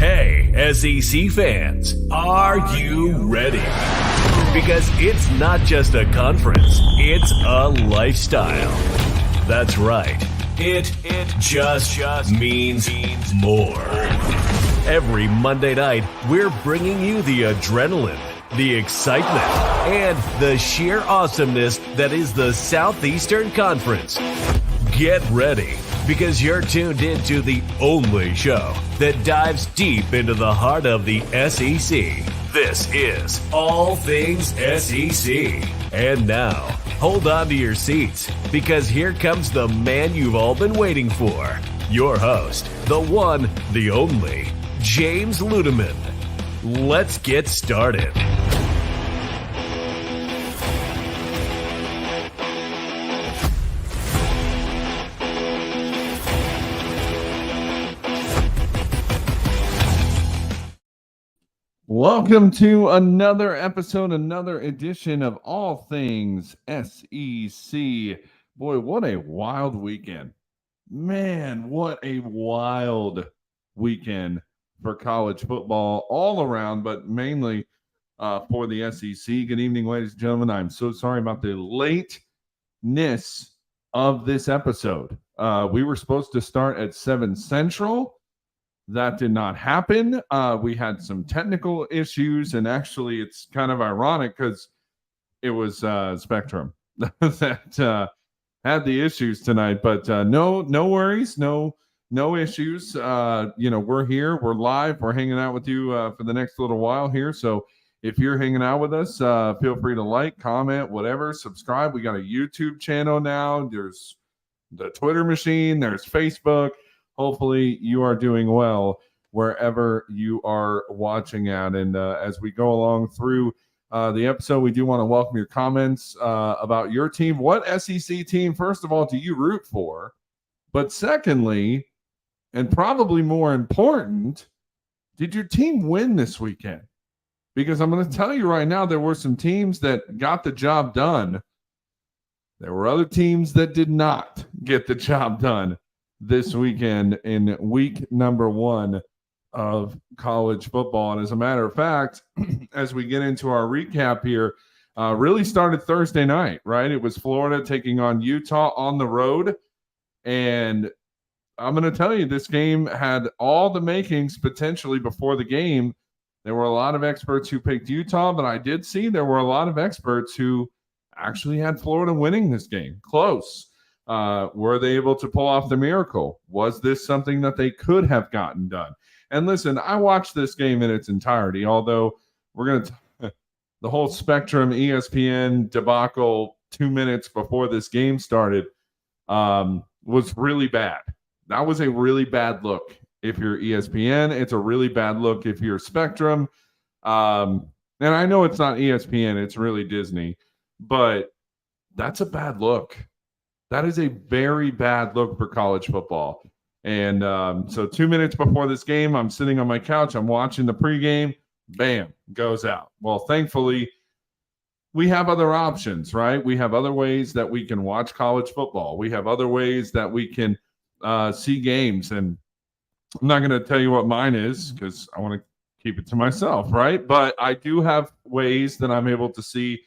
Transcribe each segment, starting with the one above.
Hey, SEC fans, are you ready? Because it's not just a conference, it's a lifestyle. That's right. It just means more. Every Monday night, we're bringing you the adrenaline, the excitement, and the sheer awesomeness that is the Southeastern Conference. Get ready, because you're tuned into the only show that dives deep into the heart of the SEC. This is All Things SEC. And now, hold on to your seats, because here comes the man you've all been waiting for. Your host, the one, the only, James Ludeman. Let's get started. Welcome to another episode, another edition of All Things SEC. Boy, what a wild weekend. Man, what a wild weekend for college football all around, but mainly for the SEC. Good evening, ladies and gentlemen. I'm so sorry about the lateness of this episode. We were supposed to start at 7 Central. That did not happen. We had some technical issues, and actually it's kind of ironic because it was Spectrum that had the issues tonight, but no worries, no issues. We're here, we're live, we're hanging out with you for the next little while here. So if you're hanging out with us, feel free to like, comment, whatever, subscribe. We got a YouTube channel now. There's the Twitter machine, there's Facebook. Hopefully you are doing well wherever you are watching at. And as we go along through the episode, we do want to welcome your comments about your team. What SEC team, first of all, do you root for? But secondly, and probably more important, did your team win this weekend? Because I'm going to tell you right now, there were some teams that got the job done. There were other teams that did not get the job done this weekend in week number 1 of college football. And as a matter of fact, as we get into our recap here, really started Thursday night, right? It was Florida taking on Utah on the road. And I'm going to tell you, this game had all the makings potentially before the game. There were a lot of experts who picked Utah, but I did see there were a lot of experts who actually had Florida winning this game. Close. Were they able to pull off the miracle? Was this something that they could have gotten done? And listen, I watched this game in its entirety, although we're going to the whole Spectrum ESPN debacle 2 minutes before this game started was really bad. That was a really bad look if you're ESPN. It's a really bad look if you're Spectrum. And I know it's not ESPN, it's really Disney, but that's a bad look. That is a very bad look for college football. And so 2 minutes before this game, I'm sitting on my couch. I'm watching the pregame. Bam, goes out. Well, thankfully, we have other options, right? We have other ways that we can watch college football. We have other ways that we can see games. And I'm not going to tell you what mine is because I want to keep it to myself, right? But I do have ways that I'm able to see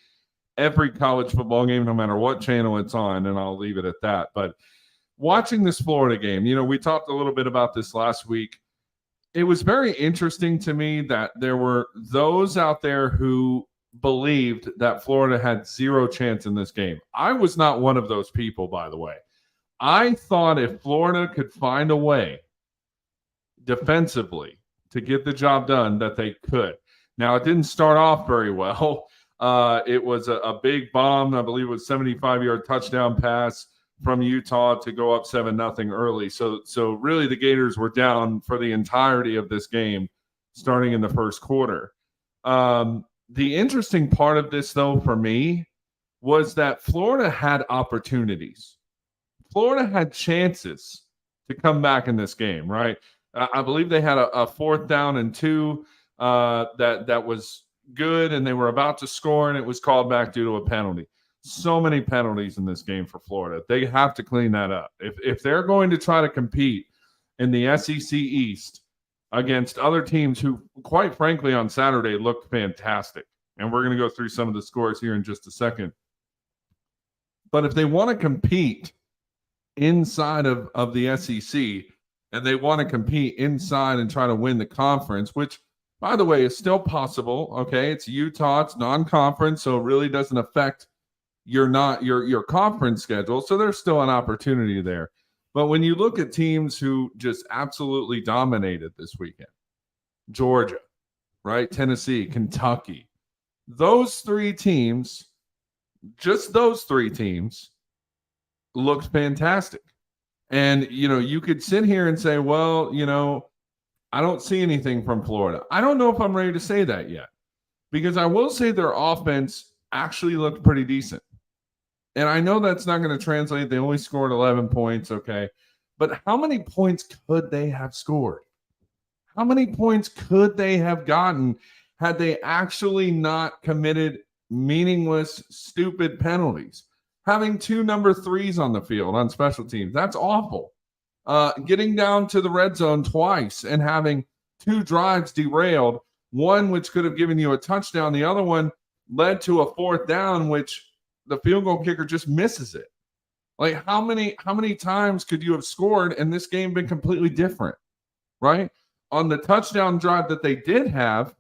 every college football game, no matter what channel it's on, and I'll leave it at that. But watching this Florida game, we talked a little bit about this last week. It was very interesting to me that there were those out there who believed that Florida had zero chance in this game. I was not one of those people, by the way. I thought if Florida could find a way defensively to get the job done, that they could. Now, it didn't start off very well. It was a big bomb. I believe it was 75-yard touchdown pass from Utah to go up 7-0 early. So really the Gators were down for the entirety of this game, starting in the first quarter. The interesting part of this, though, for me, was that Florida had opportunities. Florida had chances to come back in this game, right? I believe they had a 4th down and 2 that was good, and they were about to score, and it was called back due to a penalty. So many penalties in this game for Florida. They have to clean that up. If they're going to try to compete in the SEC East, against other teams who, quite frankly, on Saturday looked fantastic. And we're going to go through some of the scores here in just a second. But if they want to compete inside of the SEC and they want to compete inside and try to win the conference, which, by the way, is still possible. Okay, it's Utah, it's non-conference, so it really doesn't affect your conference schedule. So there's still an opportunity there. But when you look at teams who just absolutely dominated this weekend, Georgia, right? Tennessee, Kentucky, those three teams, just those three teams, looked fantastic. And, you could sit here and say, well, I don't see anything from Florida. I don't know if I'm ready to say that yet, because I will say their offense actually looked pretty decent. And I know that's not going to translate. They only scored 11 points, okay? But how many points could they have scored? How many points could they have gotten had they actually not committed meaningless, stupid penalties? Having two number threes on the field on special teams, that's awful. Getting down to the red zone twice and having two drives derailed, one which could have given you a touchdown, the other one led to a fourth down, which the field goal kicker just misses it. Like, how many times could you have scored and this game been completely different, right? On the touchdown drive that they did have,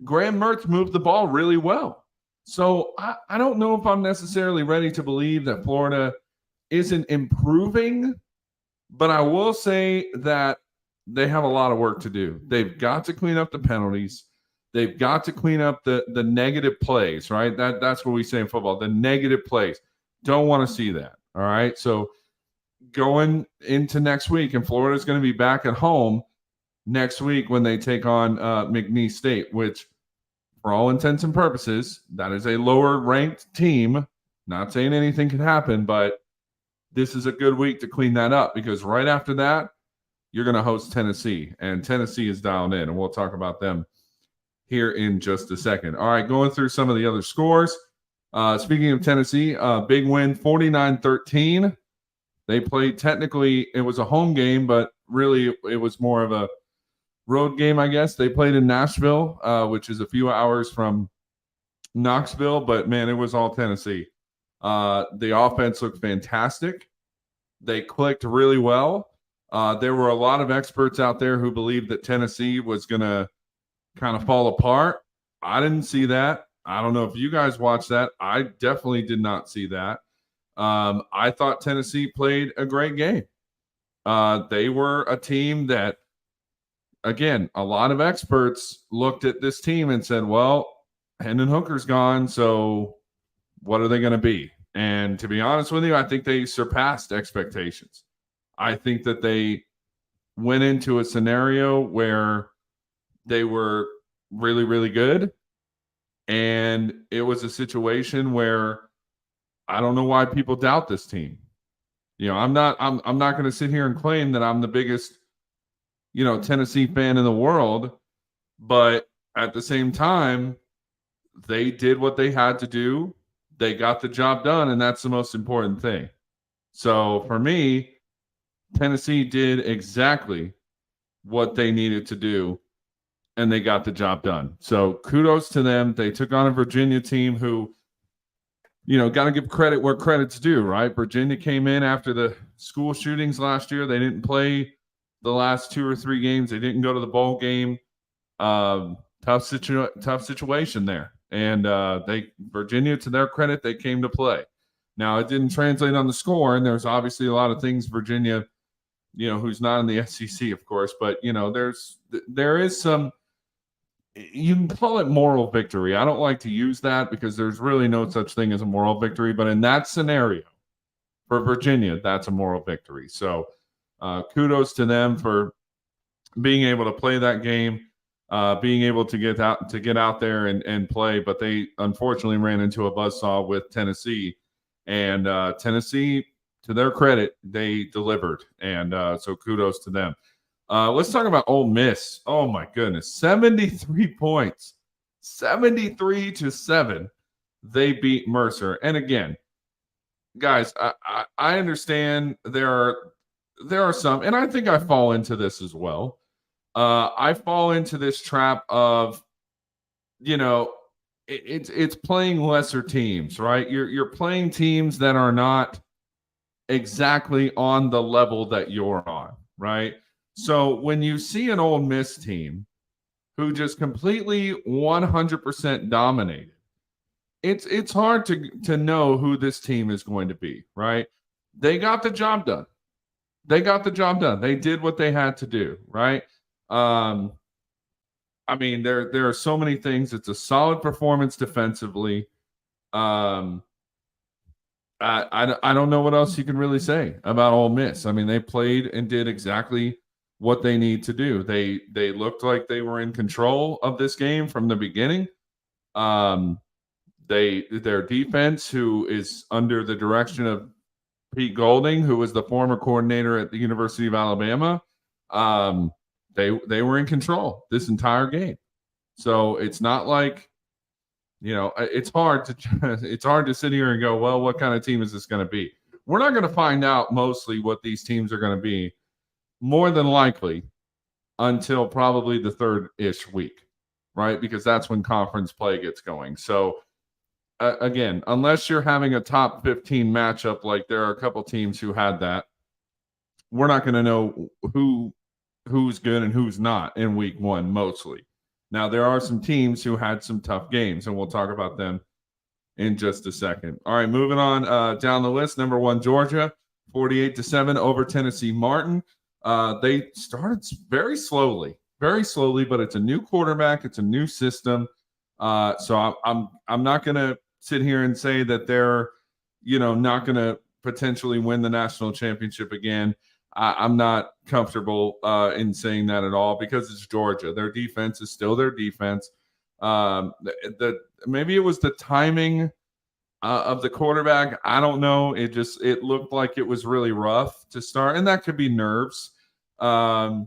Graham Mertz moved the ball really well. So I don't know if I'm necessarily ready to believe that Florida isn't improving, but I will say that they have a lot of work to do. They've got to clean up the penalties. They've got to clean up the negative plays, right? That's what we say in football, the negative plays. Don't want to see that, all right? So going into next week, and Florida's going to be back at home next week when they take on McNeese State, which, for all intents and purposes, that is a lower-ranked team. Not saying anything could happen, but this is a good week to clean that up, because right after that, you're going to host Tennessee, and Tennessee is dialed in, and we'll talk about them here in just a second. All right, going through some of the other scores. Speaking of Tennessee, big win, 49-13. They played, technically, it was a home game, but really it was more of a road game, I guess. They played in Nashville, which is a few hours from Knoxville, but, man, it was all Tennessee. The offense looked fantastic. They clicked really well. There were a lot of experts out there who believed that Tennessee was going to kind of fall apart. I didn't see that. I don't know if you guys watched that. I definitely did not see that. I thought Tennessee played a great game. They were a team that, again, a lot of experts looked at this team and said, well, Hendon Hooker's gone, so what are they going to be? And to be honest with you, I think they surpassed expectations. I think that they went into a scenario where they were really, really good. And it was a situation where I don't know why people doubt this team. I'm not going to sit here and claim that I'm the biggest, Tennessee fan in the world, but at the same time, they did what they had to do. They got the job done, and that's the most important thing. So for me, Tennessee did exactly what they needed to do, and they got the job done. So kudos to them. They took on a Virginia team who, got to give credit where credit's due, right? Virginia came in after the school shootings last year. They didn't play the last 2 or 3 games. They didn't go to the bowl game. Tough situation there. And Virginia, to their credit, they came to play. Now, it didn't translate on the score, and there's obviously a lot of things Virginia, who's not in the SEC, of course, but, there is some, you can call it moral victory. I don't like to use that because there's really no such thing as a moral victory, but in that scenario, for Virginia, that's a moral victory. So kudos to them for being able to play that game, being able to get out there and play, but they unfortunately ran into a buzzsaw with Tennessee. And Tennessee, to their credit, they delivered. And so kudos to them. Let's talk about Ole Miss. Oh, my goodness. 73 points. 73-7. They beat Mercer. And again, guys, I understand there are some, and I think I fall into this as well. I fall into this trap of, it's playing lesser teams, right? You're playing teams that are not exactly on the level that you're on, right? So when you see an Ole Miss team who just completely 100% dominated, it's hard to know who this team is going to be, right? They got the job done. They got the job done. They did what they had to do, right? Um, I mean, there are so many things. It's a solid performance defensively. Um, I don't know what else you can really say about Ole Miss. I mean, they played and did exactly what they need to do. They looked like they were in control of this game from the beginning. Um, their defense, who is under the direction of Pete Golding, who was the former coordinator at the University of Alabama, um, they were in control this entire game. So it's not like, it's hard to it's hard to sit here and go, well, what kind of team is this going to be? We're not going to find out mostly what these teams are going to be, more than likely, until probably the third-ish week, right? Because that's when conference play gets going. So again, unless you're having a top 15 matchup, like there are a couple teams who had that, we're not going to know who's good and who's not in week one, mostly. Now, there are some teams who had some tough games, and we'll talk about them in just a second. All right, moving on down the list. Number 1, Georgia, 48-7 over Tennessee Martin. They started very slowly, but it's a new quarterback. It's a new system. So I'm not going to sit here and say that they're, not going to potentially win the national championship again. I'm not comfortable in saying that at all, because it's Georgia. Their defense is still their defense. Maybe it was the timing of the quarterback. I don't know. It looked like it was really rough to start, and that could be nerves. But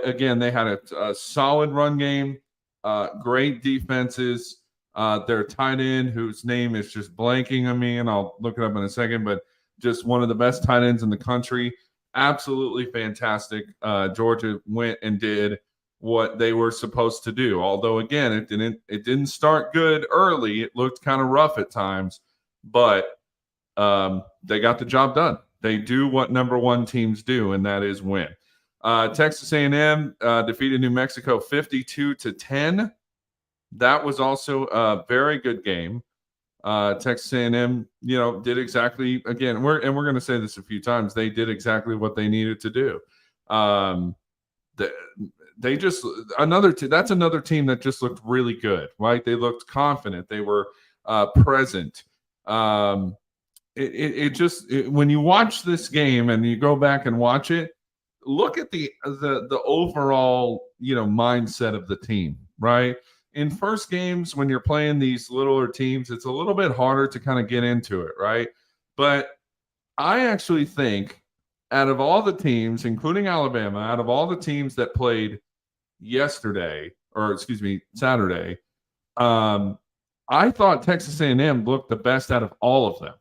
again, they had a solid run game, great defenses. Their tight end, whose name is just blanking on me, and I'll look it up in a second, but just one of the best tight ends in the country. Absolutely fantastic. Georgia went and did what they were supposed to do. Although again, it didn't start good early. It looked kind of rough at times, but they got the job done. They do what number 1 teams do, and that is win. Texas A&M defeated New Mexico 52-10. That was also a very good game. Texas A&M, did exactly, again, we're going to say this a few times, they did exactly what they needed to do. They just that's another team that just looked really good, right? They looked confident. They were present. When you watch this game and you go back and watch it, look at the overall, mindset of the team, right? In first games, when you're playing these littler teams, it's a little bit harder to kind of get into it, right? But I actually think, out of all the teams, including Alabama, out of all the teams that played Saturday, I thought Texas A&M looked the best out of all of them.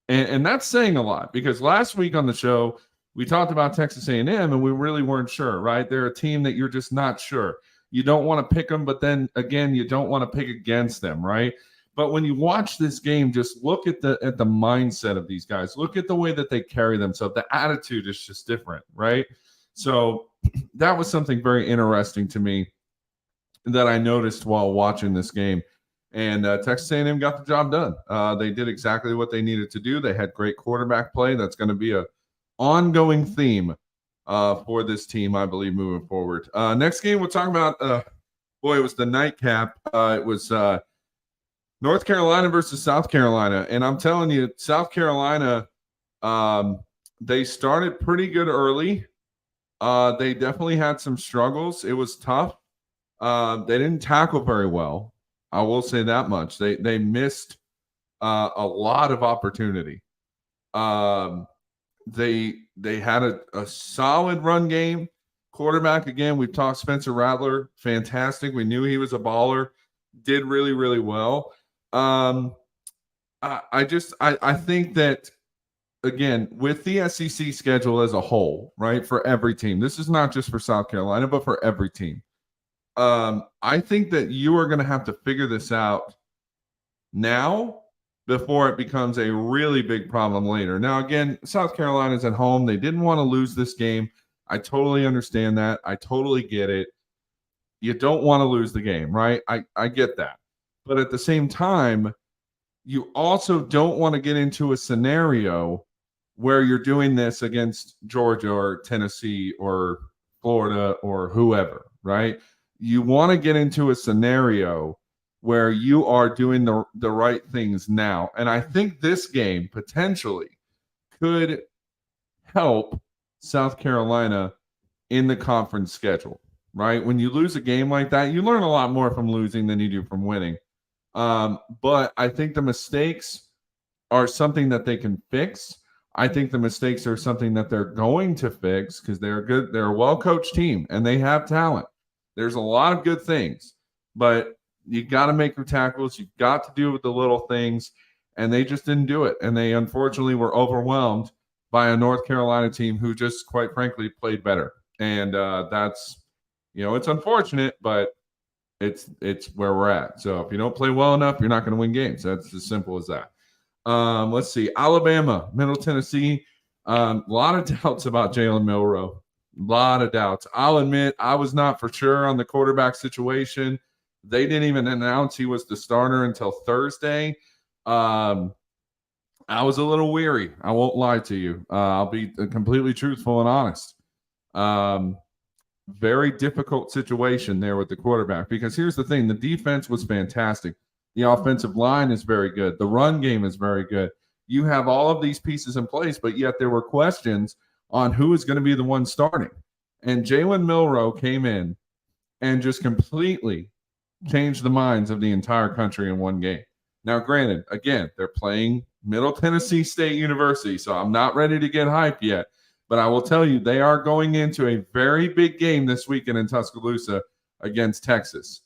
And that's saying a lot, because last week on the show, we talked about Texas A&M and we really weren't sure, right? They're a team that you're just not sure. You don't want to pick them, but then again, you don't want to pick against them, right? But when you watch this game, just look at the mindset of these guys. Look at the way that they carry themselves. The attitude is just different, right? So that was something very interesting to me that I noticed while watching this game. And Texas A&M got the job done. They did exactly what they needed to do. They had great quarterback play. That's going to be an ongoing theme for this team, I believe, moving forward. Next game we'll talk about, it was the nightcap. It was North Carolina versus South Carolina. And I'm telling you, South Carolina, they started pretty good early. They definitely had some struggles. It was tough. They didn't tackle very well. I will say that much. They missed a lot of opportunity. They had a solid run game. Quarterback, again, we've talked Spencer Rattler, fantastic. We knew he was a baller. Did really, really well. I think that again, with the SEC schedule as a whole, right, for every team, this is not just for South Carolina, but for every team. I think that you are going to have to figure this out now before it becomes a really big problem later. Now, again, South Carolina's at home. They didn't want to lose this game. I totally understand that. I totally get it. You don't want to lose the game, right? I get that. But at the same time, you also don't want to get into a scenario where you're doing this against Georgia or Tennessee or Florida or whoever, right? You want to get into a scenario where you are doing the right things now. And I think this game potentially could help South Carolina in the conference schedule, right? When you lose a game like that, you learn a lot more from losing than you do from winning. But I think the mistakes are something that they can fix. I think the mistakes are something that they're going to fix because they're a well-coached team and they have talent. There's a lot of good things, but you got to make your tackles. You've got to do with the little things, and they just didn't do it. And they unfortunately were overwhelmed by a North Carolina team who just, quite frankly, played better. And that's, it's unfortunate, but it's where we're at. So if you don't play well enough, you're not going to win games. That's as simple as that. Let's see. Alabama, Middle Tennessee. A lot of doubts about Jalen Milroe. A lot of doubts. I'll admit I was not for sure on the quarterback situation. They didn't even announce he was the starter until Thursday. I was a little weary. I won't lie to you. I'll be completely truthful and honest. Very difficult situation there with the quarterback because here's the thing. The defense was fantastic. The offensive line is very good. The run game is very good. You have all of these pieces in place, but yet there were questions on who is going to be the one starting. And Jalen Milroe came in and just completely changed the minds of the entire country in one game. Now, granted, again, they're playing Middle Tennessee State University, so I'm not ready to get hyped yet. But I will tell you, they are going into a very big game this weekend in Tuscaloosa against Texas.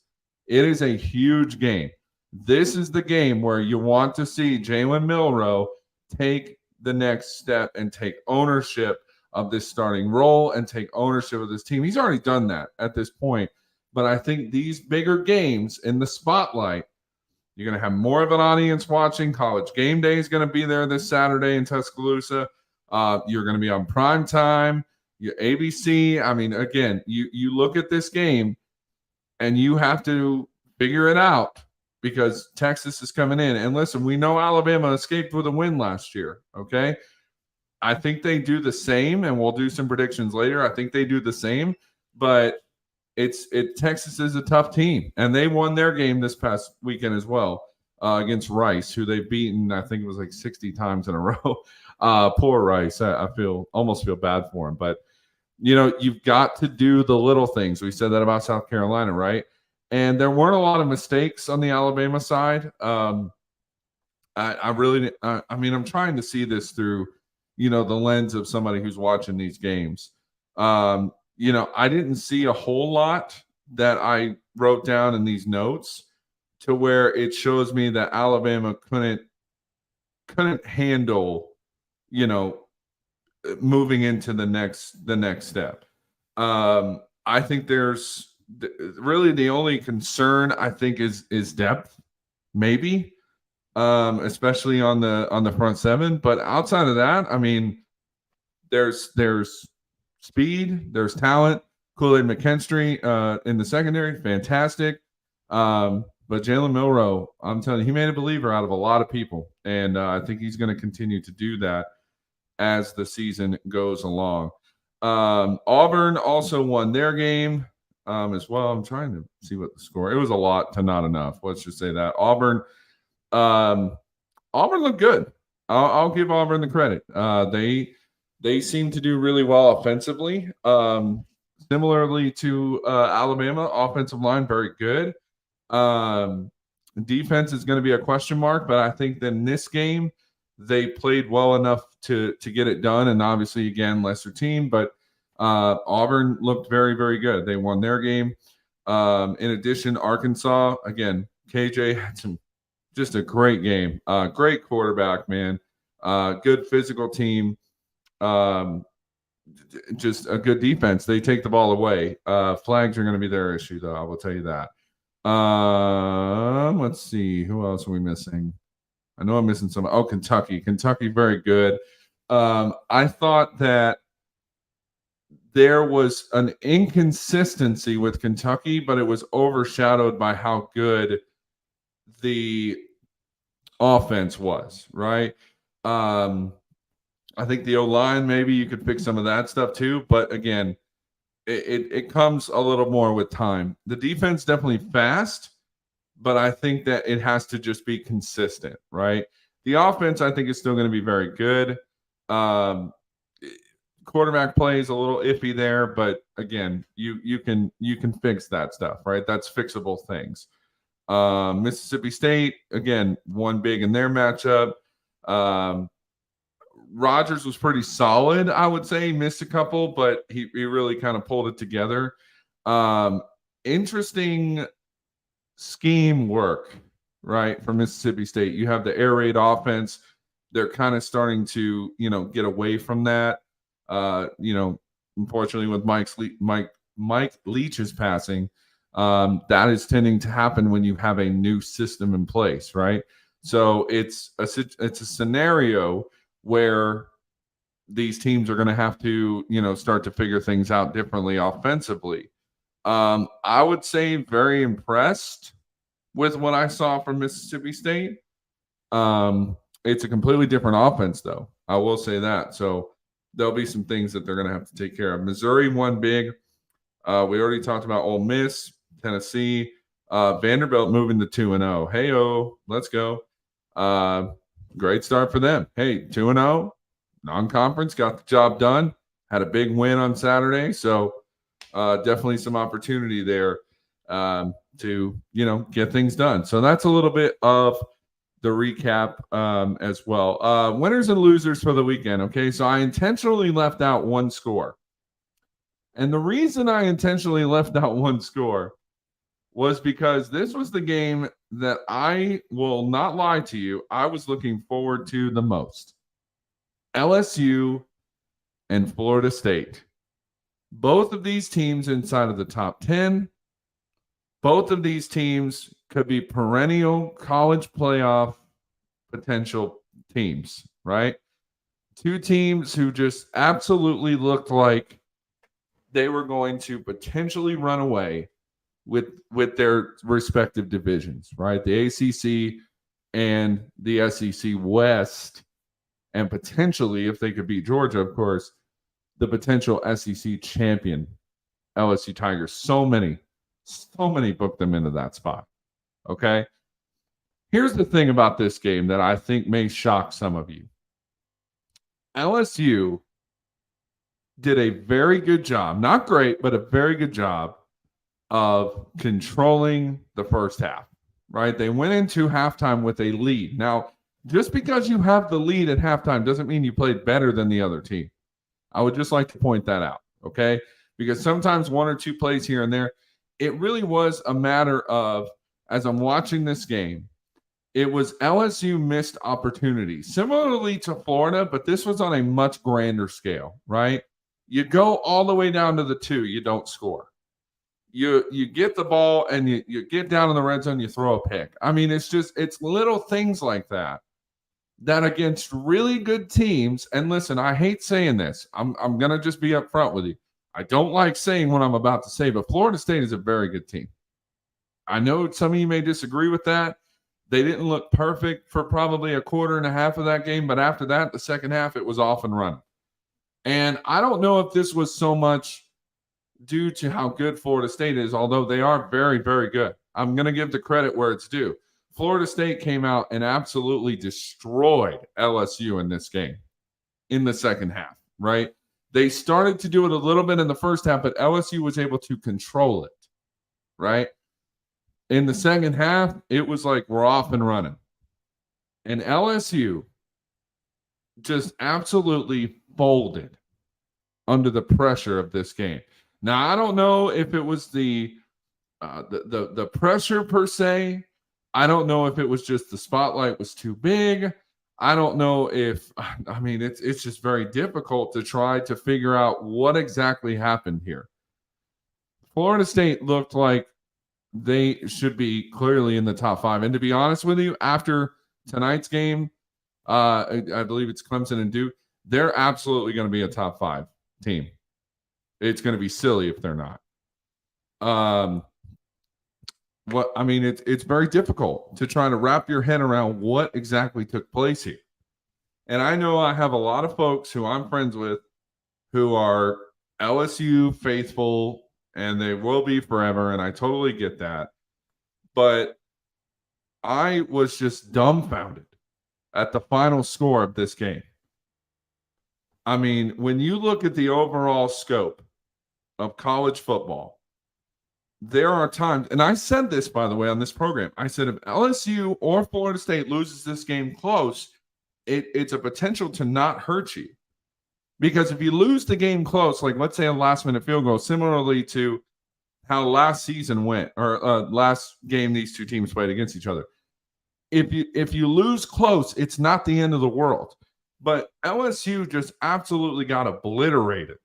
It is a huge game. This is the game where you want to see Jalen Milroe take the next step and take ownership of this starting role and take ownership of this team. He's already done that at this point. But I think these bigger games in the spotlight, you're going to have more of an audience watching. College Game Day is going to be there this Saturday in Tuscaloosa. You're going to be on prime time, your ABC. I mean, again, you look at this game and you have to figure it out because Texas is coming in. And listen, we know Alabama escaped with a win last year, okay? I think they do the same, and we'll do some predictions later. I think they do the same, but Texas is a tough team, and they won their game this past weekend as well against Rice, who they've beaten, I think it was like 60 times in a row. Poor Rice. I almost feel bad for him, but you've got to do the little things. We said that about South Carolina, right? And there weren't a lot of mistakes on the Alabama side. I'm trying to see this through, the lens of somebody who's watching these games. I didn't see a whole lot that I wrote down in these notes to where it shows me that Alabama couldn't handle, moving into the next step. I think there's really the only concern I think is depth, maybe, especially on the front seven. But outside of that, I mean, there's speed, there's talent. Kool-Aid McKinstry in the secondary, fantastic. But Jalen Milroe, I'm telling you, he made a believer out of a lot of people, and I think he's going to continue to do that as the season goes along. Auburn also won their game as well. I'm trying to see what the score. It was a lot to not enough. Let's just say that Auburn looked good. I'll give Auburn the credit. They seem to do really well offensively. Similarly to Alabama, offensive line very good. Defense is going to be a question mark, but I think that in this game they played well enough to get it done. And obviously, again, lesser team, but Auburn looked very, very good. They won their game. In addition, Arkansas, again, KJ had just a great game. Great quarterback, man. Good physical team. Um, just a good defense. They take the ball away. Flags are going to be their issue, though. I will tell you that. Let's see. Who else are we missing? I know I'm missing some. Oh, Kentucky. Kentucky, very good. I thought that there was an inconsistency with Kentucky, but it was overshadowed by how good the offense was, right? I think the O-line, maybe you could fix some of that stuff too. But again, it comes a little more with time. The defense definitely fast, but I think that it has to just be consistent, right? The offense, I think, is still going to be very good. Quarterback play is a little iffy there, but again, you can fix that stuff, right? That's fixable things. Mississippi State, again, won big in their matchup. Rodgers was pretty solid, I would say. Missed a couple, but he really kind of pulled it together. Interesting scheme work, right, for Mississippi State. You have the air raid offense. They're kind of starting to, get away from that. Unfortunately, with Mike Leach's passing, that is tending to happen when you have a new system in place, right? So it's a scenario where these teams are going to have to, start to figure things out differently offensively. I would say very impressed with what I saw from Mississippi State. It's a completely different offense, though. I will say that. So there'll be some things that they're going to have to take care of. Missouri won big. We already talked about Ole Miss, Tennessee, Vanderbilt moving to 2-0. Hey-oh, let's go. Great start for them. Hey, 2-0, non-conference, got the job done. Had a big win on Saturday. So definitely some opportunity there to, get things done. So that's a little bit of the recap as well. Winners and losers for the weekend. Okay, so I intentionally left out one score. And the reason I intentionally left out one score was because this was the game that I will not lie to you, I was looking forward to the most. LSU and Florida State. Both of these teams inside of the top 10. Both of these teams could be perennial college playoff potential teams, right? Two teams who just absolutely looked like they were going to potentially run away with their respective divisions, right? The ACC and the SEC West, and potentially, if they could beat Georgia, of course, the potential SEC champion, LSU Tigers. So many booked them into that spot, okay? Here's the thing about this game that I think may shock some of you. LSU did a very good job, not great, but a very good job of controlling the first half, right? They went into halftime with a lead. Now, just because you have the lead at halftime doesn't mean you played better than the other team. I would just like to point that out, okay? Because sometimes one or two plays here and there, it really was a matter of, as I'm watching this game, it was LSU missed opportunities, similarly to Florida, but this was on a much grander scale, right? You go all the way down to the 2, you don't score. You get the ball and you get down in the red zone, you throw a pick. I mean, it's little things like that against really good teams. And listen, I hate saying this. I'm going to just be upfront with you. I don't like saying what I'm about to say, but Florida State is a very good team. I know some of you may disagree with that. They didn't look perfect for probably a quarter and a half of that game, but after that, the second half, it was off and running. And I don't know if this was so much due to how good Florida State is, although they are very, very good. I'm going to give the credit where it's due. Florida State came out and absolutely destroyed LSU in this game in the second half, right? They started to do it a little bit in the first half, but LSU was able to control it, right? In the second half, it was like we're off and running. And LSU just absolutely folded under the pressure of this game. Now, I don't know if it was the pressure per se. I don't know if it was just the spotlight was too big. I don't know if, I mean, it's just very difficult to try to figure out what exactly happened here. Florida State looked like they should be clearly in the top 5. And to be honest with you, after tonight's game, I believe it's Clemson and Duke, they're absolutely going to be a top 5 team. It's going to be silly if they're not. It's very difficult to try to wrap your head around what exactly took place here. And I know I have a lot of folks who I'm friends with who are LSU faithful, and they will be forever, and I totally get that. But I was just dumbfounded at the final score of this game. I mean, when you look at the overall scope of college football, there are times, and I said this, by the way, on this program, I said if LSU or Florida State loses this game close, it's a potential to not hurt you. Because if you lose the game close, like let's say a last-minute field goal, similarly to how last season went, or last game these two teams played against each other, if you lose close, it's not the end of the world. But LSU just absolutely got obliterated.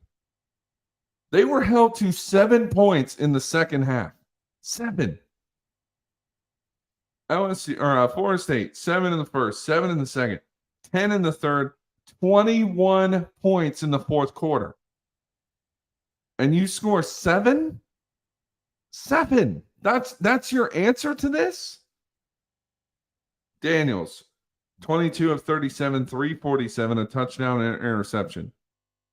They were held to 7 points in the second half. 7. LSU or Florida State, 7 in the first, 7 in the second, 10 in the third, 21 points in the fourth quarter. And you score 7? 7. That's your answer to this? Daniels, 22 of 37, 347, a touchdown and an interception.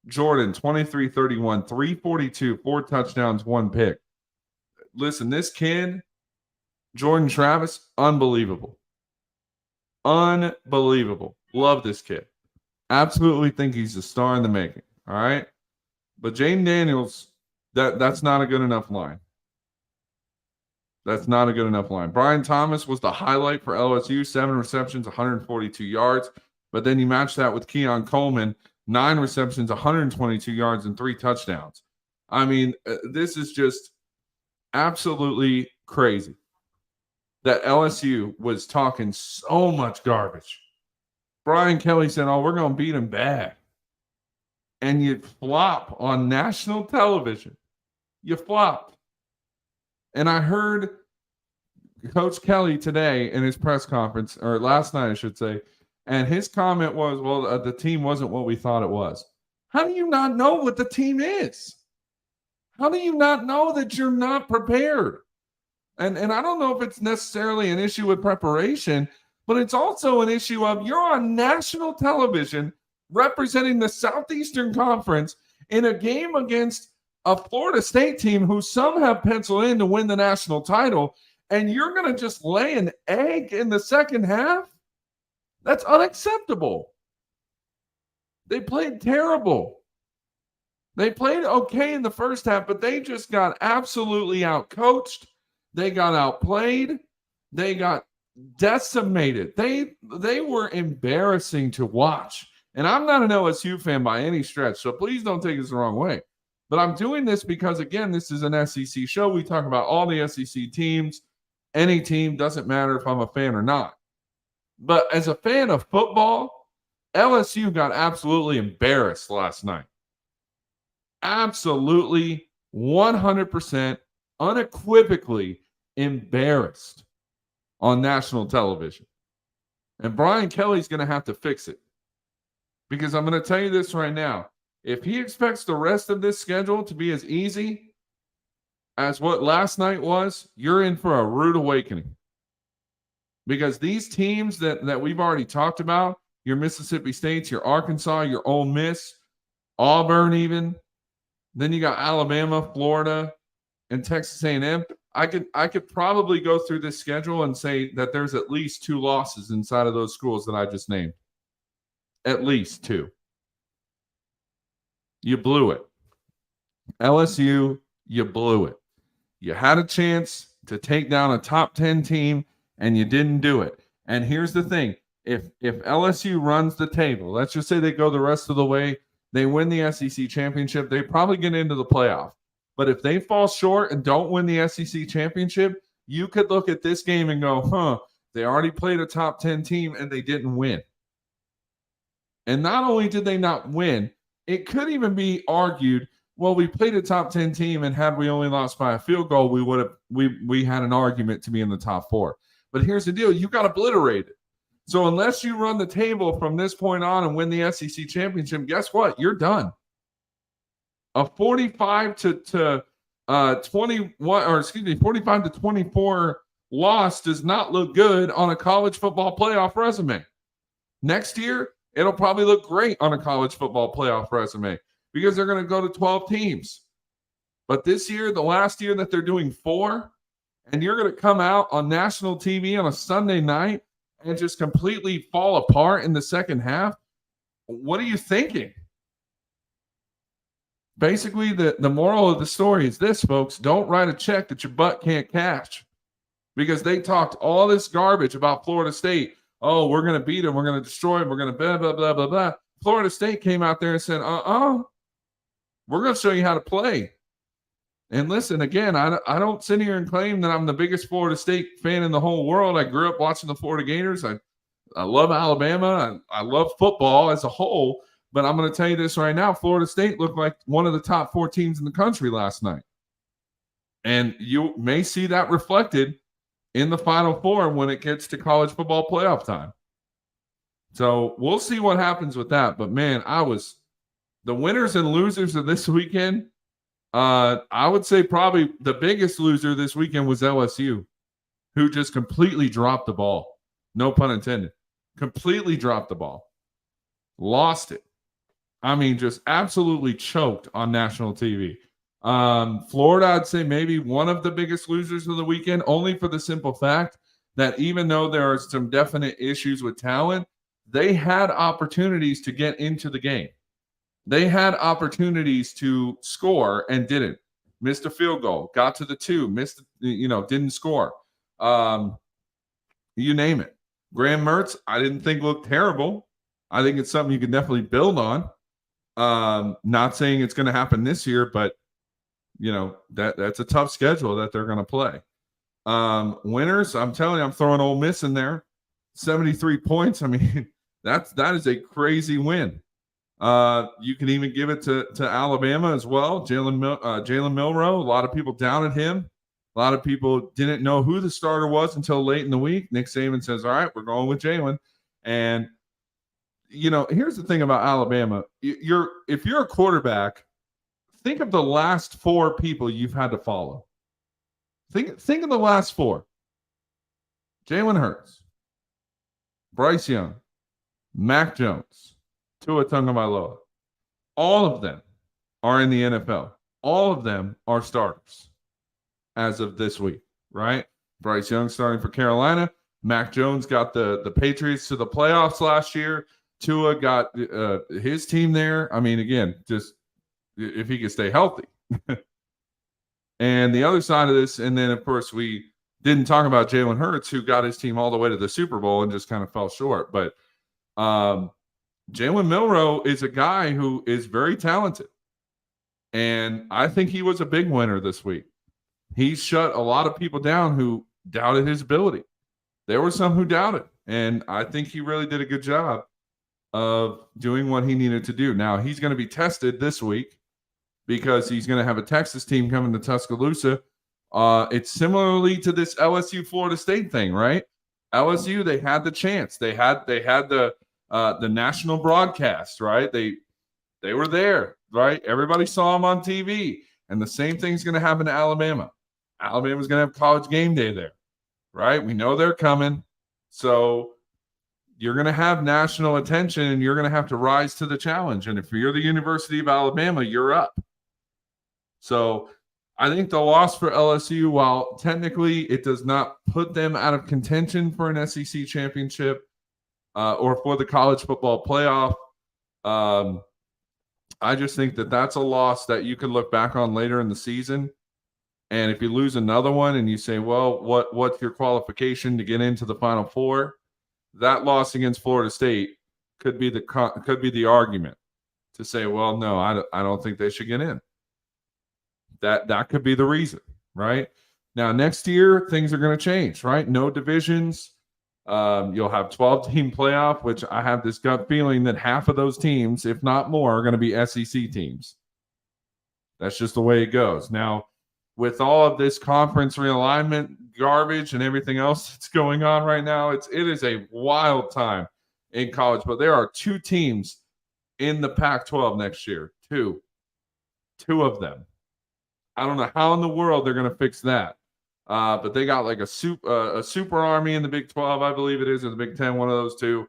Jordan, 23-31, 342, 4 touchdowns, 1 pick. Listen, this kid, Jordan Travis, unbelievable. Unbelievable. Love this kid. Absolutely think he's a star in the making. All right. But Jane Daniels, that's not a good enough line. That's not a good enough line. Brian Thomas was the highlight for LSU, 7 receptions, 142 yards. But then you match that with Keon Coleman, 9 receptions, 122 yards, and 3 touchdowns. I mean, this is just absolutely crazy that LSU was talking so much garbage. Brian Kelly said, oh, we're going to beat him bad. And you flop on national television. You flopped. And I heard Coach Kelly today in his press conference, or last night, I should say, and his comment was, well, the team wasn't what we thought it was. How do you not know what the team is? How do you not know that you're not prepared? And I don't know if it's necessarily an issue with preparation, but it's also an issue of you're on national television representing the Southeastern Conference in a game against a Florida State team who some have penciled in to win the national title, and you're going to just lay an egg in the second half? That's unacceptable. They played terrible. They played okay in the first half, but they just got absolutely outcoached. They got outplayed. They got decimated. They were embarrassing to watch. And I'm not an LSU fan by any stretch, so please don't take this the wrong way. But I'm doing this because, again, this is an SEC show. We talk about all the SEC teams. Any team, doesn't matter if I'm a fan or not. But as a fan of football, LSU got absolutely embarrassed last night. Absolutely 100% unequivocally embarrassed on national television. And Brian Kelly's going to have to fix it. Because I'm going to tell you this right now. If he expects the rest of this schedule to be as easy as what last night was, you're in for a rude awakening. Because these teams that we've already talked about, your Mississippi States, your Arkansas, your Ole Miss, Auburn even, then you got Alabama, Florida, and Texas A&M. I could probably go through this schedule and say that there's at least 2 losses inside of those schools that I just named. At least 2. You blew it. LSU, you blew it. You had a chance to take down a top 10 team, and you didn't do it. And here's the thing. If LSU runs the table, let's just say they go the rest of the way, they win the SEC championship, they probably get into the playoff. But if they fall short and don't win the SEC championship, you could look at this game and go, they already played a top 10 team and they didn't win. And not only did they not win, it could even be argued, well, we played a top 10 team, and had we only lost by a field goal, we had an argument to be in the top 4. But here's the deal, you got obliterated. So unless you run the table from this point on and win the SEC championship, guess what? You're done. A 45 to 21, or excuse me, 45 to 24 loss does not look good on a college football playoff resume. Next year, it'll probably look great on a college football playoff resume because they're going to go to 12 teams. But this year, the last year that they're doing 4, and you're going to come out on national TV on a Sunday night and just completely fall apart in the second half, what are you thinking? Basically, the moral of the story is this, folks. Don't write a check that your butt can't cash, because they talked all this garbage about Florida State. Oh, we're going to beat them. We're going to destroy them. We're going to blah, blah, blah, blah, blah. Florida State came out there and said, we're going to show you how to play. And listen, again, I don't sit here and claim that I'm the biggest Florida State fan in the whole world. I grew up watching the Florida Gators. I love Alabama. I love football as a whole. But I'm going to tell you this right now. Florida State looked like one of the top 4 teams in the country last night. And you may see that reflected in the Final Four when it gets to college football playoff time. So we'll see what happens with that. But, man, the winners and losers of this weekend, I would say probably the biggest loser this weekend was LSU, who just completely dropped the ball. No pun intended. Completely dropped the ball. Lost it. I mean, just absolutely choked on national TV. Florida, I'd say maybe one of the biggest losers of the weekend, only for the simple fact that even though there are some definite issues with talent, they had opportunities to get into the game. They had opportunities to score and didn't. Missed a field goal, got to the 2, didn't score. You name it. Graham Mertz, I didn't think looked terrible. I think it's something you can definitely build on. Not saying it's going to happen this year, but that's a tough schedule that they're going to play. Winners, I'm telling you, I'm throwing Ole Miss in there. 73 points. I mean, that is a crazy win. You can even give it to Alabama as well. Jalen Milroe, a lot of people doubted him. A lot of people didn't know who the starter was until late in the week. Nick Saban says, all right, we're going with Jalen. And here's the thing about Alabama. If you're a quarterback, think of the last 4 people you've had to follow. Think of the last 4. Jalen Hurts, Bryce Young, Mac Jones, Tua Tagovailoa. All of them are in the NFL. All of them are starters as of this week, right? Bryce Young starting for Carolina. Mac Jones got the Patriots to the playoffs last year. Tua got his team there. I mean, again, just if he could stay healthy. And the other side of this, and then, of course, we didn't talk about Jalen Hurts, who got his team all the way to the Super Bowl and just kind of fell short. But Jalen Milroe is a guy who is very talented. And I think he was a big winner this week. He shut a lot of people down who doubted his ability. There were some who doubted. And I think he really did a good job of doing what he needed to do. Now, he's going to be tested this week because he's going to have a Texas team coming to Tuscaloosa. It's similarly to this LSU Florida State thing, right? LSU, they had the chance. They had the national broadcast, right? They were there, right? Everybody saw them on TV. And the same thing's going to happen to Alabama. Alabama's going to have College Game Day there, right? We know they're coming. So you're going to have national attention and you're going to have to rise to the challenge. And if you're the University of Alabama, you're up. So I think the loss for LSU, while technically it does not put them out of contention for an SEC championship or for the college football playoff, I just think that that's a loss that you can look back on later in the season. And if you lose another one and you say, well, what's your qualification to get into the Final Four? That loss against Florida State could be the argument to say, well, no, I don't think they should get in. That could be the reason, right? Now, next year, things are going to change, right? No divisions. You'll have 12-team playoff, which I have this gut feeling that half of those teams, if not more, are going to be SEC teams. That's just the way it goes. Now, with all of this conference realignment garbage and everything else that's going on right now, it is a wild time in college. But there are 2 teams in the Pac-12 next year. Two of them. I don't know how in the world they're going to fix that. But they got like a super army in the Big 12, I believe it is, or the Big 10, one of those two.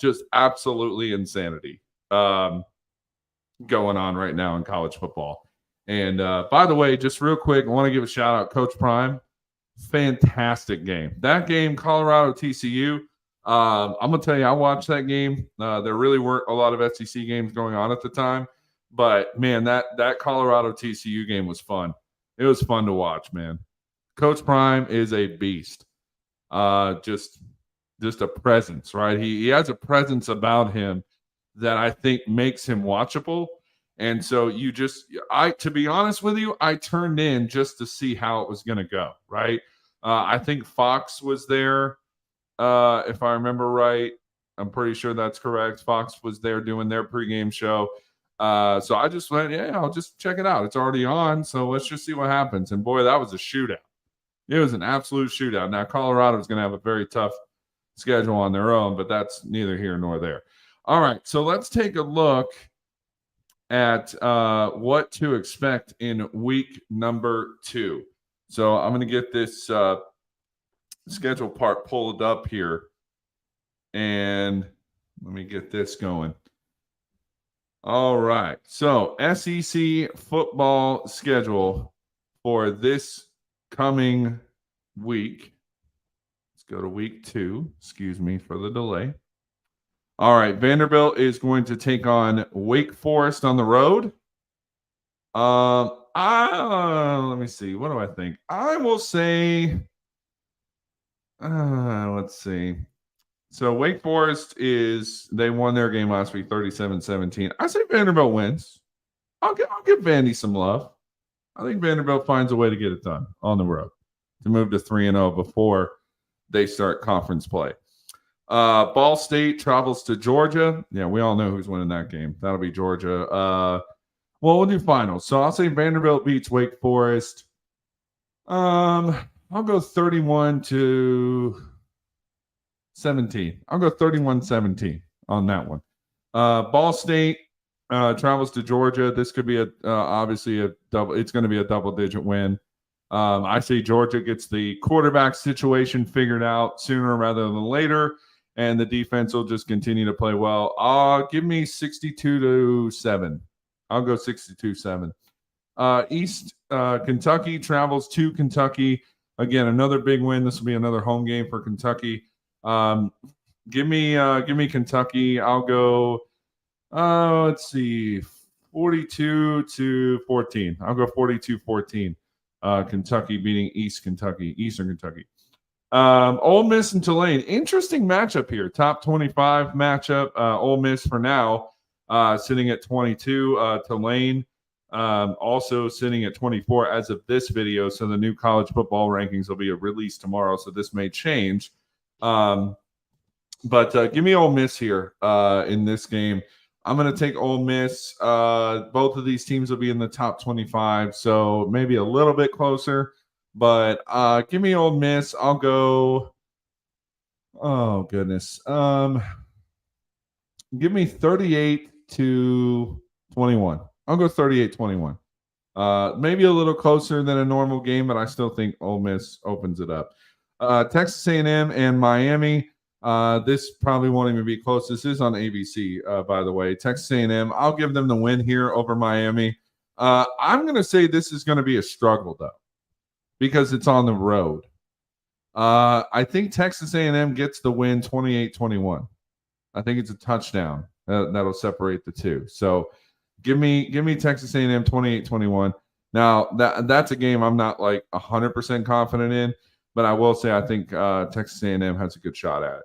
Just absolutely insanity going on right now in college football. And by the way, just real quick, I want to give a shout out, Coach Prime. Fantastic game. That game, Colorado TCU. I'm gonna tell you, I watched that game. There really weren't a lot of SEC games going on at the time, but man, that Colorado TCU game was fun. It was fun to watch, man. Coach Prime is a beast. Just a presence, right? He has a presence about him that I think makes him watchable. And so to be honest with you, I turned in just to see how it was going to go, right? I think Fox was there, if I remember right. I'm pretty sure that's correct. Fox was there doing their pregame show. So I just went, yeah, I'll just check it out. It's already on, so let's just see what happens. And boy, that was a shootout. It was an absolute shootout. Now, Colorado is going to have a very tough schedule on their own, but that's neither here nor there. All right, so let's take a look at what to expect in week number 2. So I'm going to get this schedule part pulled up here, and let me get this going. All right, so SEC football schedule for this coming week. Let's go to week 2. Excuse me for the delay. All right, Vanderbilt is going to take on Wake Forest on the road. Let me see. What do I think? I will say, let's see. So Wake Forest they won their game last week, 37-17. I say Vanderbilt wins. I'll give Vandy some love. I think Vanderbilt finds a way to get it done on the road to move to 3-0 before they start conference play. Ball State travels to Georgia. Yeah, we all know who's winning that game. That'll be Georgia. Well, we'll do finals. So I'll say Vanderbilt beats Wake Forest. I'll go 31-17. I'll go 31-17 on that one. Ball State travels to Georgia. This could be obviously a double. It's going to be a double-digit win. I say Georgia gets the quarterback situation figured out sooner rather than later, and the defense will just continue to play well. Give me 62-7. I'll go 62-7. East Kentucky travels to Kentucky. Again, another big win. This will be another home game for Kentucky. Give me Kentucky. I'll go. Let's see, 42-14. I'll go 42-14. Kentucky beating Eastern Kentucky. Ole Miss and Tulane. Interesting matchup here. Top 25 matchup. Ole Miss for now sitting at 22. Tulane also sitting at 24 as of this video. So the new college football rankings will be released tomorrow. So this may change. But give me Ole Miss here in this game. I'm going to take Ole Miss. Both of these teams will be in the top 25, so maybe a little bit closer. But give me Ole Miss. I'll go. Oh goodness. Give me 38-21. I'll go 38-21. Maybe a little closer than a normal game, but I still think Ole Miss opens it up. Texas A&M and Miami. This probably won't even be close. This is on ABC, by the way. Texas A&M, I'll give them the win here over Miami. I'm going to say this is going to be a struggle, though, because it's on the road. I think Texas A&M gets the win 28-21. I think it's a touchdown that'll separate the two. So give me Texas A&M 28-21. Now, that's a game I'm not like 100% confident in, but I will say I think Texas A&M has a good shot at it.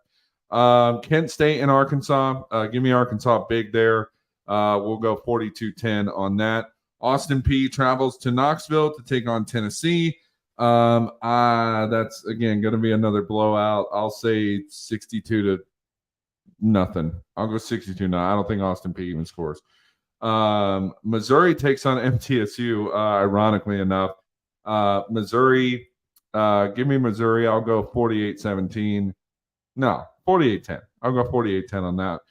Kent State and Arkansas. Give me Arkansas big there. We'll go 42-10 on that. Austin Peay travels to Knoxville to take on Tennessee. That's again going to be another blowout. I'll say 62 to nothing. I'll go 62. No, I don't think Austin Peay even scores. Missouri takes on MTSU. Ironically enough, Missouri. Give me Missouri. I'll go 48-17. No, 48-10. I'll go 48-10 on that.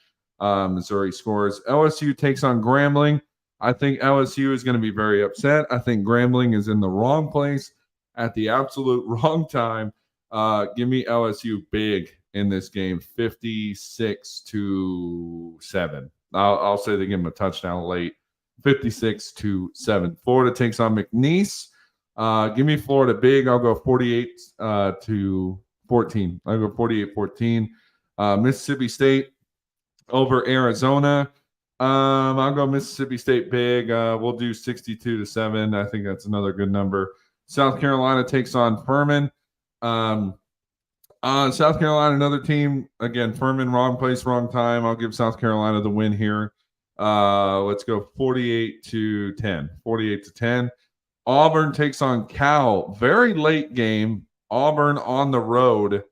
Missouri scores. LSU takes on Grambling. I think LSU is going to be very upset. I think Grambling is in the wrong place at the absolute wrong time. Give me LSU big in this game, 56-7. I'll say they give them a touchdown late, 56-7. Florida takes on McNeese. Give me Florida big. I'll go 48-14. I'll go 48-14. Mississippi State over Arizona. I'll go Mississippi State big. We'll do 62-7. I think that's another good number. South Carolina takes on Furman. South Carolina, another team. Again, Furman, wrong place, wrong time. I'll give South Carolina the win here. Let's go 48-10. 48-10. Auburn takes on Cal. Very late game. Auburn on the road,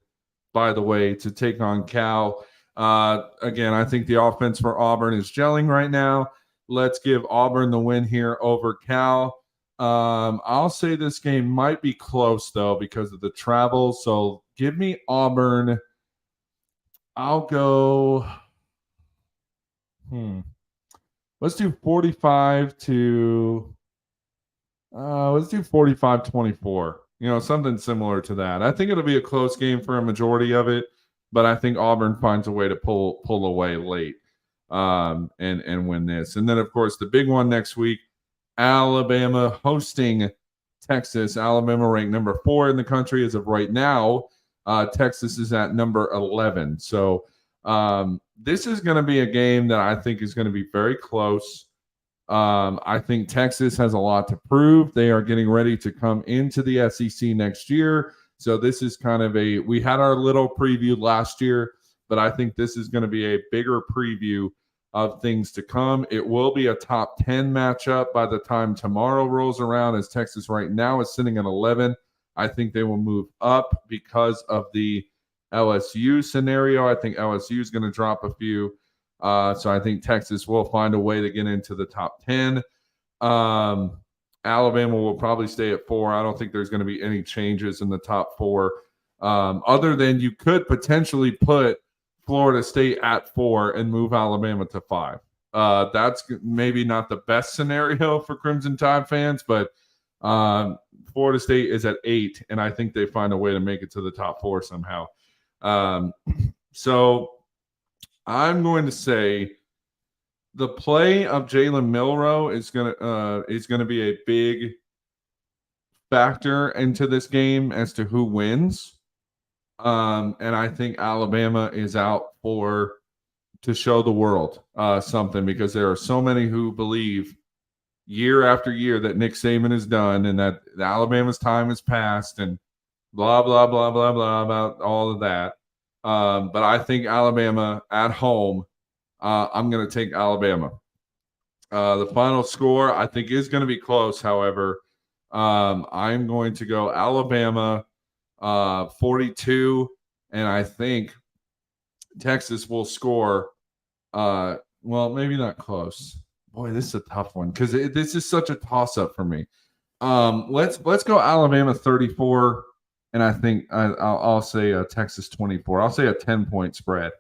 by the way, to take on Cal. Again, I think the offense for Auburn is gelling right now. Let's give Auburn the win here over Cal. I'll say this game might be close, though, because of the travel. So give me Auburn. I'll go. Let's do 45 to. Let's do 45-24. Something similar to that. I think it'll be a close game for a majority of it, but I think Auburn finds a way to pull away late, and win this. And then, of course, the big one next week. Alabama hosting Texas. Alabama ranked number 4 in the country as of right now. Texas is at number 11. So this is going to be a game that I think is going to be very close. I think Texas has a lot to prove. They are getting ready to come into the SEC next year. So this is kind of we had our little preview last year, but I think this is going to be a bigger preview of things to come. It will be a top 10 matchup by the time tomorrow rolls around, as Texas right now is sitting at 11. I think they will move up because of the LSU scenario. I think LSU is going to drop a few. So I think Texas will find a way to get into the top 10. Alabama will probably stay at 4. I don't think there's going to be any changes in the top 4, other than you could potentially put Florida State at 4 and move Alabama to 5. That's maybe not the best scenario for Crimson Tide fans, but Florida State is at 8, and I think they find a way to make it to the top 4 somehow. So I'm going to say the play of Jalen Milroe is going to be a big factor into this game as to who wins. And I think Alabama is out to show the world something, because there are so many who believe year after year that Nick Saban is done and that Alabama's time has passed and blah, blah, blah, blah, blah about all of that. But I think Alabama at home, I'm going to take Alabama. The final score, I think, is going to be close, however. I'm going to go Alabama 42, and I think Texas will score. Well, maybe not close. Boy, this is a tough one because this is such a toss-up for me. Let's go Alabama 34, and I think I'll say Texas 24. I'll say a 10-point spread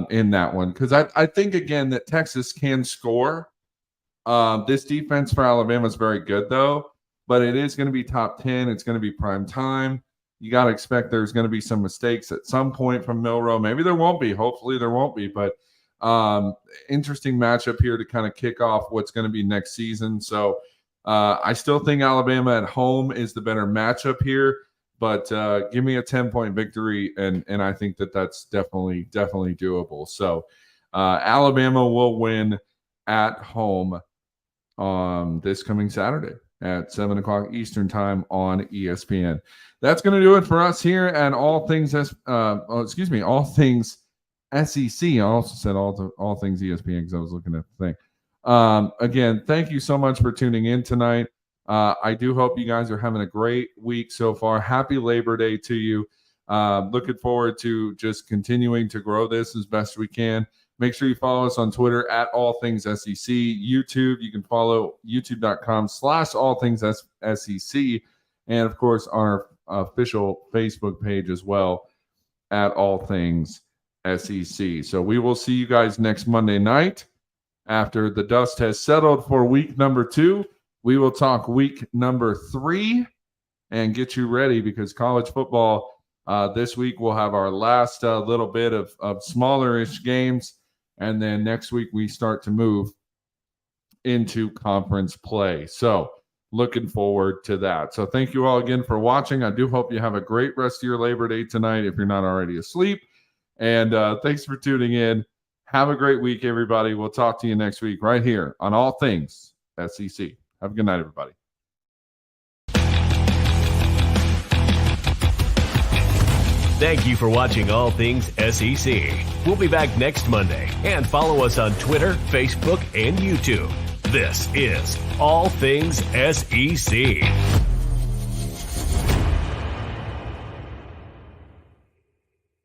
in that one, because I think, again, that Texas can score. This defense for Alabama is very good, though, but it is going to be top 10. It's going to be prime time. You got to expect there's going to be some mistakes at some point from Milroe. Maybe there won't be. Hopefully there won't be. But interesting matchup here to kind of kick off what's going to be next season. So I still think Alabama at home is the better matchup here. But give me a 10-point victory, and I think that's definitely doable. So Alabama will win at home this coming Saturday at 7 o'clock Eastern time on ESPN. That's going to do it for us here at All Things All Things SEC. I also said all things ESPN because I was looking at the thing. Again, thank you so much for tuning in tonight. I do hope you guys are having a great week so far. Happy Labor Day to you. Looking forward to just continuing to grow this as best we can. Make sure you follow us on Twitter at All Things SEC. YouTube, you can follow youtube.com/allthingssec. And of course, on our official Facebook page as well at All Things SEC. So we will see you guys next Monday night after the dust has settled for week number 2. We will talk week number 3 and get you ready because college football this week we'll have our last little bit of smaller-ish games. And then next week we start to move into conference play. So looking forward to that. So thank you all again for watching. I do hope you have a great rest of your Labor Day tonight if you're not already asleep. And thanks for tuning in. Have a great week, everybody. We'll talk to you next week right here on All Things SEC. Have a good night, everybody. Thank you for watching All Things SEC. We'll be back next Monday, and follow us on Twitter, Facebook, and YouTube. This is All Things SEC.